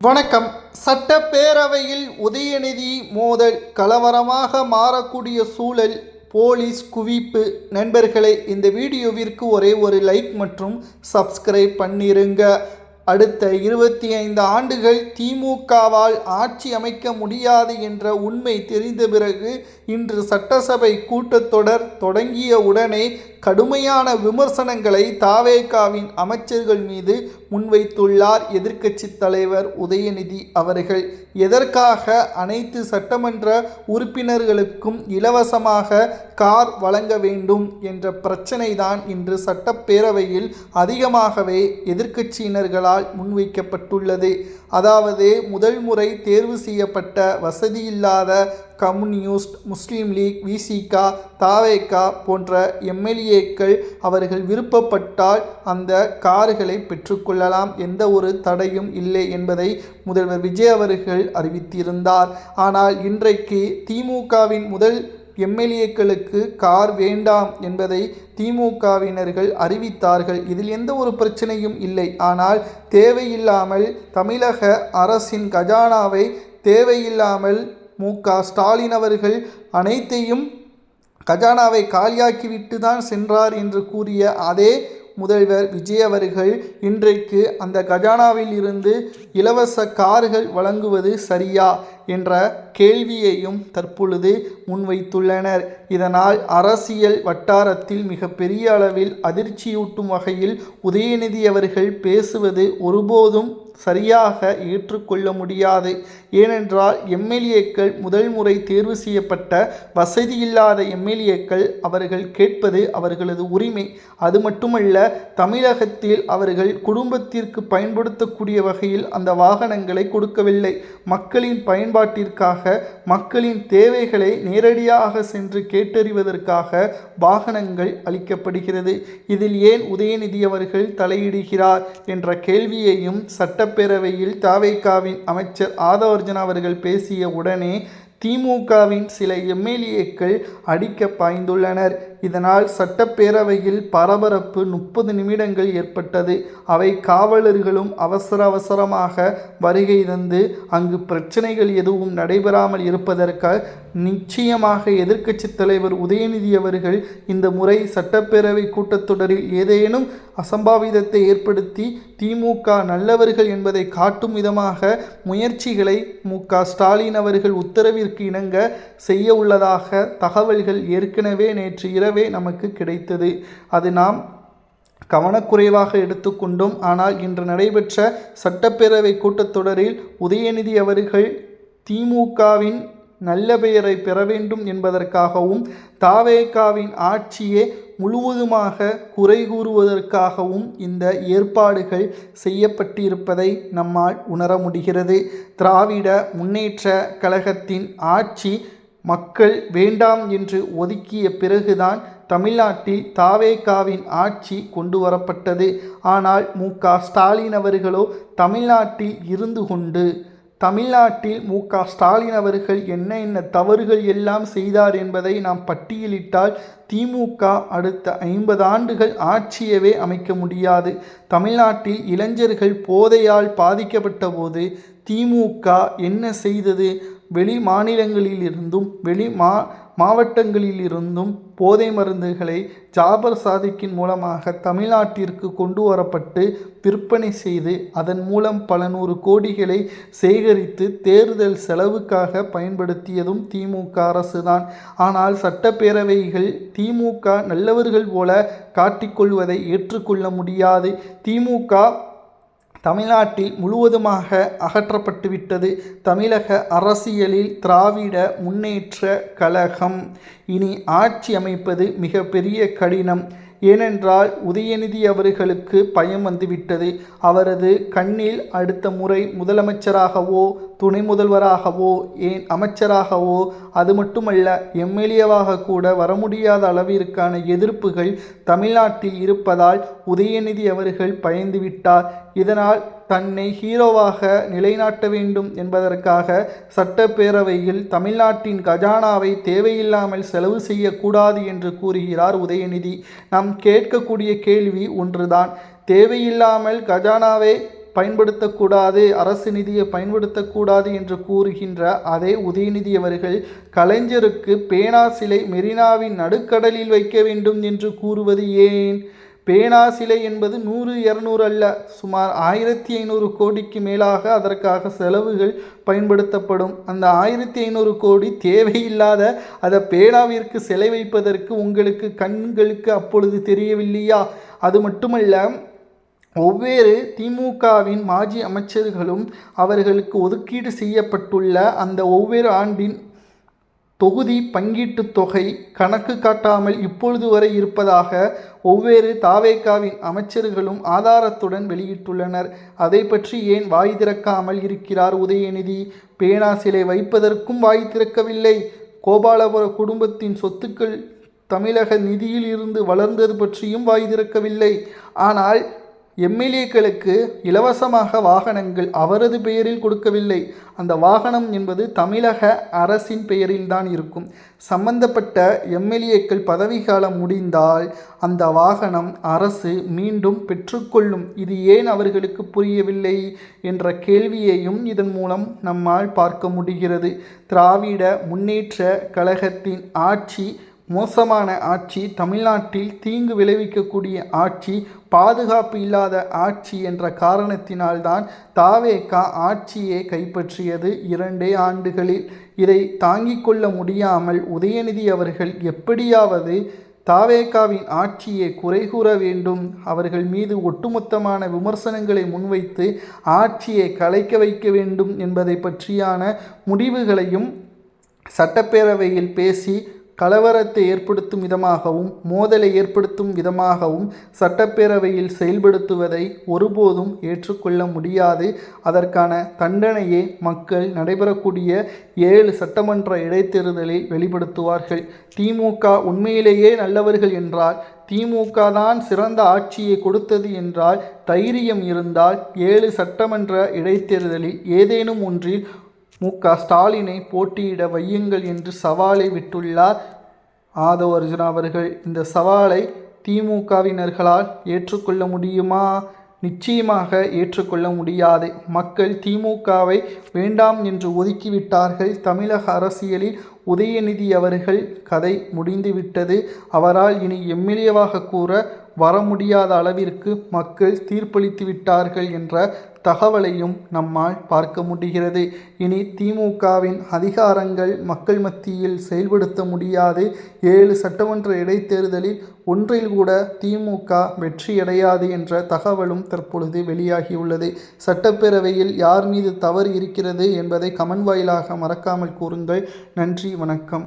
வணக்கம். சட்டப்பேரவையில் உதயநிதி மோதல் கலவரமாக மாறக்கூடிய சூழல், போலீஸ் குவிப்பு. நண்பர்களே, இந்த வீடியோவிற்கு ஒரே ஒரு லைக் மற்றும் சப்ஸ்கிரைப் பண்ணிருங்க. அடுத்த 25 ஆண்டுகள் திமுகவால் ஆட்சி அமைக்க முடியாது என்ற உண்மை தெரிந்த பிறகு இன்று சட்டசபை கூட்டத்தொடர் தொடங்கிய உடனே கடுமையான விமர்சனங்களை தாவேகாவின் அமைச்சர்கள் மீது முன்வைத்துள்ளார் எதிர்க்கட்சி தலைவர் உதயநிதி அவர்கள். எதற்காக அனைத்து சட்டமன்ற உறுப்பினர்களுக்கும் இலவசமாக கார் வழங்க வேண்டும் என்ற பிரச்சனைதான் இன்று சட்டப்பேரவையில் அதிகமாகவே எதிர்க்கட்சியினர்களால் முன்வைக்கப்பட்டுள்ளது. அதாவது, முதல் முறை தேர்வு செய்யப்பட்ட வசதியில்லாத கம்யூனிஸ்ட், முஸ்லீம் லீக், விசிக, தாவேகா போன்ற எம்எல்ஏக்கள் அவர்கள் விருப்பப்பட்டால் அந்த கார்களை பெற்றுக்கொள்ளலாம், எந்த ஒரு தடையும் இல்லை என்பதை முதல்வர் விஜய் அவர்கள் அறிவித்திருந்தார். ஆனால் இன்றைக்கு திமுகவின் முதல் எம்எல்ஏக்களுக்கு கார் வேண்டாம் என்பதை திமுகவினர்கள் அறிவித்தார்கள். இதில் எந்த ஒரு பிரச்சனையும் இல்லை. ஆனால் தேவையில்லாமல் தமிழக அரசின் கஜானாவை தேவையில்லாமல் ஸ்டாலின் அவர்கள் அனைத்தையும் கஜானாவை காலியாக்கிவிட்டு தான் சென்றார் என்று கூறிய அதே முதல்வர் விஜய் அவர்கள் இன்றைக்கு அந்த கஜானாவில் இருந்து இலவச கார்கள் வழங்குவது சரியா என்ற கேள்வியையும் தற்பொழுது முன்வைத்துள்ளனர். இதனால் அரசியல் வட்டாரத்தில் மிகப்பெரிய அளவில் அதிர்ச்சியூட்டும் வகையில் உதயநிதி அவர்கள் பேசுவது ஒருபோதும் சரியாக ஏற்றுக்கொள்ள முடியாது. ஏனென்றால் எம்எல்ஏக்கள் முதல் முறை தேர்வு செய்யப்பட்ட வசதியில்லாத எம்எல்ஏக்கள் அவர்கள் கேட்பது அவர்களது உரிமை. அது மட்டுமல்ல, தமிழகத்தில் அவர்கள் குடும்பத்திற்கு பயன்படுத்தக்கூடிய வகையில் அந்த வாகனங்களை கொடுக்கவில்லை. மக்களின் பயன்பாட்டிற்காக, மக்களின் தேவைகளை நேரடியாக சென்று கேட்டறிவதற்காக வாகனங்கள் அளிக்கப்படுகிறது. இதில் ஏன் உதயநிதி அவர்கள் தலையிடுகிறார் என்ற கேள்வியையும் சட்டப்பேரவையில் தாவேகாவின் அமைச்சர் ஆதவர்ஜுனா அவர்கள் பேசிய உடனே திமுகவின் சில எம்எல்ஏக்கள் அடிக்க பாய்ந்துள்ளனர். இதனால் சட்டப்பேரவையில் பரபரப்பு 30 நிமிடங்கள் ஏற்பட்டது. அவை காவலர்களும் அவசரமாக வருகை தந்து அங்கு பிரச்சனைகள் எதுவும் நடைபெறாமல் இருப்பதற்கு நிச்சயமாக எதிர்க்கட்சி தலைவர் உதயநிதி அவர்கள் இந்த முறை சட்டப்பேரவை கூட்டத்தொடரில் ஏதேனும் அசம்பாவிதத்தை ஏற்படுத்தி திமுக நல்லவர்கள் என்பதை காட்டும் விதமாக முயற்சிகளை ஸ்டாலின் அவர்கள் உத்தரவிற்கு இணங்க செய்ய உள்ளதாக தகவல்கள் ஏற்கனவே நேற்று இரவே நமக்கு கிடைத்தது. அது நாம் கவனக்குறைவாக எடுத்துக்கொண்டோம். ஆனால் இன்று நடைபெற்ற சட்டப்பேரவை கூட்டத்தொடரில் உதயநிதி அவர்கள் திமுகவின் நல்ல பெயரை பெற வேண்டும் என்பதற்காகவும் தாவேகாவின் ஆட்சியே முழுவதுமாக குறை கூறுவதற்காகவும் இந்த ஏற்பாடுகள் செய்யப்பட்டிருப்பதை நம்மால் உணர முடிகிறது. திராவிட முன்னேற்ற கழகத்தின் ஆட்சி மக்கள் வேண்டாம் என்று ஒதுக்கிய பிறகுதான் தமிழ்நாட்டில் தாவேகாவின் ஆட்சி கொண்டு வரப்பட்டது. ஆனால் ஸ்டாலின் அவர்களோ தமிழ்நாட்டில் இருந்து கொண்டு தமிழ்நாட்டில் ஸ்டாலின் அவர்கள் என்ன தவறுகள் எல்லாம் செய்தார் என்பதை நாம் பட்டியலிட்டால் திமுக அடுத்த 50 ஆண்டுகள் ஆட்சியவே அமைக்க முடியாது. தமிழ்நாட்டில் இளைஞர்கள் போதையால் பாதிக்கப்பட்ட போது திமுக என்ன செய்தது? வெளி மாநிலங்களிலிருந்தும் மாவட்டங்களிலிருந்தும் போதை மருந்துகளை ஜாபர் சாதிக்கின் மூலமாக தமிழ்நாட்டிற்கு கொண்டு வரப்பட்டு விற்பனை செய்து அதன் மூலம் பல 100 கோடிகளை சேகரித்து தேர்தல் செலவுக்காக பயன்படுத்தியதும் திமுக அரசுதான். ஆனால் சட்டப்பேரவைகள் திமுக நல்லவர்கள் போல காட்டிக்கொள்வதை ஏற்றுக்கொள்ள முடியாது. திமுக தமிழ்நாட்டில் முழுவதுமாக அகற்றப்பட்டுவிட்டது. தமிழக அரசியலில் திராவிட முன்னேற்ற கழகம் இனி ஆட்சி அமைப்பது மிகப்பெரிய கடினம். ஏனென்றால் உதயநிதி அவர்களுக்கு பயம் வந்துவிட்டது. அவரது கண்ணில் அடுத்த முறை முதலமைச்சராகவோ, துணை முதல்வராகவோ, ஏன் அமைச்சராகவோ, அது மட்டுமல்ல எம்எல்ஏவாக கூட வர முடியாத அளவிற்கான எதிர்ப்புகள் தமிழ்நாட்டில் இருப்பதால் உதயநிதி அவர்கள் பயந்துவிட்டார். இதனால் தன்னை ஹீரோவாக நிலைநாட்ட வேண்டும் என்பதற்காக சட்டப்பேரவையில் தமிழ்நாட்டின் கஜானாவை தேவையில்லாமல் செலவு செய்யக்கூடாது என்று கூறுகிறார் உதயநிதி. நாம் கேட்கக்கூடிய கேள்வி ஒன்றுதான். தேவையில்லாமல் கஜானாவை பயன்படுத்தக்கூடாது, அரசு நிதியை பயன்படுத்தக்கூடாது என்று கூறுகின்ற அதே உதயநிதி அவர்கள் கலைஞருக்கு பேனா சிலை மெரினாவின் நடுக்கடலில் வைக்க வேண்டும் என்று கூறுவது ஏன்? பேனா சிலை என்பது 100, 200 அல்ல, சுமார் 1500 கோடிக்கு மேலாக அதற்காக செலவுகள் பயன்படுத்தப்படும். அந்த 1500 கோடி தேவையில்லாத அதை பேனாவிற்கு சிலை வைப்பதற்கு உங்களுக்கு கண்களுக்கு அப்பொழுது தெரியவில்லையா? அது மட்டுமல்ல, ஒவ்வொரு திமுகவின் மாஜி அமைச்சர்களும் அவர்களுக்கு ஒதுக்கீடு செய்யப்பட்டுள்ள அந்த ஒவ்வொரு ஆண்டின் தொகுதி பங்கீட்டு தொகை கணக்கு காட்டாமல் இப்பொழுது வரை இருப்பதாக ஒவ்வொரு தாவேகாவின் அமைச்சர்களும் ஆதாரத்துடன் வெளியிட்டுள்ளனர். அதை பற்றி ஏன் வாய் திறக்காமல் இருக்கிறார் உதயநிதி? பேனா சிலை வைப்பதற்கும் வாய் திறக்கவில்லை. கோபாலபுர குடும்பத்தின் சொத்துக்கள் தமிழக நிதியில் இருந்து வளர்ந்தது பற்றியும் வாய் திறக்கவில்லை. ஆனால் எம்எல்ஏக்களுக்கு இலவசமாக வாகனங்கள் அவரது பெயரில் கொடுக்கவில்லை. அந்த வாகனம் என்பது தமிழக அரசின் பெயரில்தான் இருக்கும். சம்பந்தப்பட்ட எம்எல்ஏக்கள் பதவிக்காலம் முடிந்தால் அந்த வாகனம் அரசு மீண்டும் பெற்றுக்கொள்ளும். இது ஏன் அவர்களுக்கு புரியவில்லை என்ற கேள்வியையும் இதன் மூலம் நம்மால் பார்க்க முடிகிறது. திராவிட முன்னேற்ற கழகத்தின் ஆட்சி மோசமான ஆட்சி, தமிழ்நாட்டில் தீங்கு விளைவிக்கக்கூடிய ஆட்சி, பாதுகாப்பு இல்லாத ஆட்சி என்ற காரணத்தினால்தான் தாவேகா ஆட்சியை கைப்பற்றியது 2 ஆண்டுகளில். இதை தாங்கிக் கொள்ள முடியாமல் உதயநிதி அவர்கள் எப்படியாவது தாவேகாவின் ஆட்சியை குறை கூற வேண்டும், அவர்கள் மீது ஒட்டுமொத்தமான விமர்சனங்களை முன்வைத்து ஆட்சியை கலைக்க வைக்க வேண்டும் என்பதை பற்றியான முடிவுகளையும் சட்டப்பேரவையில் பேசி கலவரத்தை ஏற்படுத்தும் விதமாகவும் மோதலை ஏற்படுத்தும் விதமாகவும் சட்டப்பேரவையில் செயல்படுத்துவதை ஒருபோதும் ஏற்றுக்கொள்ள முடியாது. அதற்கான தண்டனையை மக்கள் நடைபெறக்கூடிய 7 சட்டமன்ற இடைத்தேர்தலில் வெளிப்படுத்துவார்கள். திமுக உண்மையிலேயே நல்லவர்கள் என்றால், திமுக தான் சிறந்த ஆட்சியை கொடுத்தது என்றால், தைரியம் இருந்தால் 7 சட்டமன்ற இடைத்தேர்தலில் ஏதேனும் ஒன்றில் மு.க.ஸ்டாலினை போட்டியிட வையுங்கள் என்று சவாலை விட்டுள்ளார் ஆதவ் அர்ஜுனா அவர்கள். இந்த சவாலை திமுகவினர்களால் ஏற்றுக்கொள்ள முடியுமா? நிச்சயமாக ஏற்றுக்கொள்ள முடியாது. மக்கள் திமுகவை வேண்டாம் என்று ஒதுக்கிவிட்டார்கள். தமிழக அரசியலில் உதயநிதி அவர்கள் கதை முடிந்துவிட்டது. அவரால் இனி எம்எல்ஏவாக கூட வர முடியாத அளவிற்கு மக்கள் தீர்ப்பளித்து விட்டார்கள் என்ற தகவலையும் நம்மால் பார்க்க முடிகிறது. இனி திமுகவின் அதிகாரங்கள் மக்கள் மத்தியில் செயல்படுத்த முடியாது. 7 சட்டமன்ற இடைத்தேர்தலில் ஒன்றில் கூட திமுக வெற்றியடையாது என்ற தகவலும் தற்பொழுது வெளியாகியுள்ளது. சட்டப்பேரவையில் யார் மீது தவறு இருக்கிறது என்பதை கமெண்ட் வாயிலாக மறக்காமல் கூறுங்கள். நன்றி, வணக்கம்.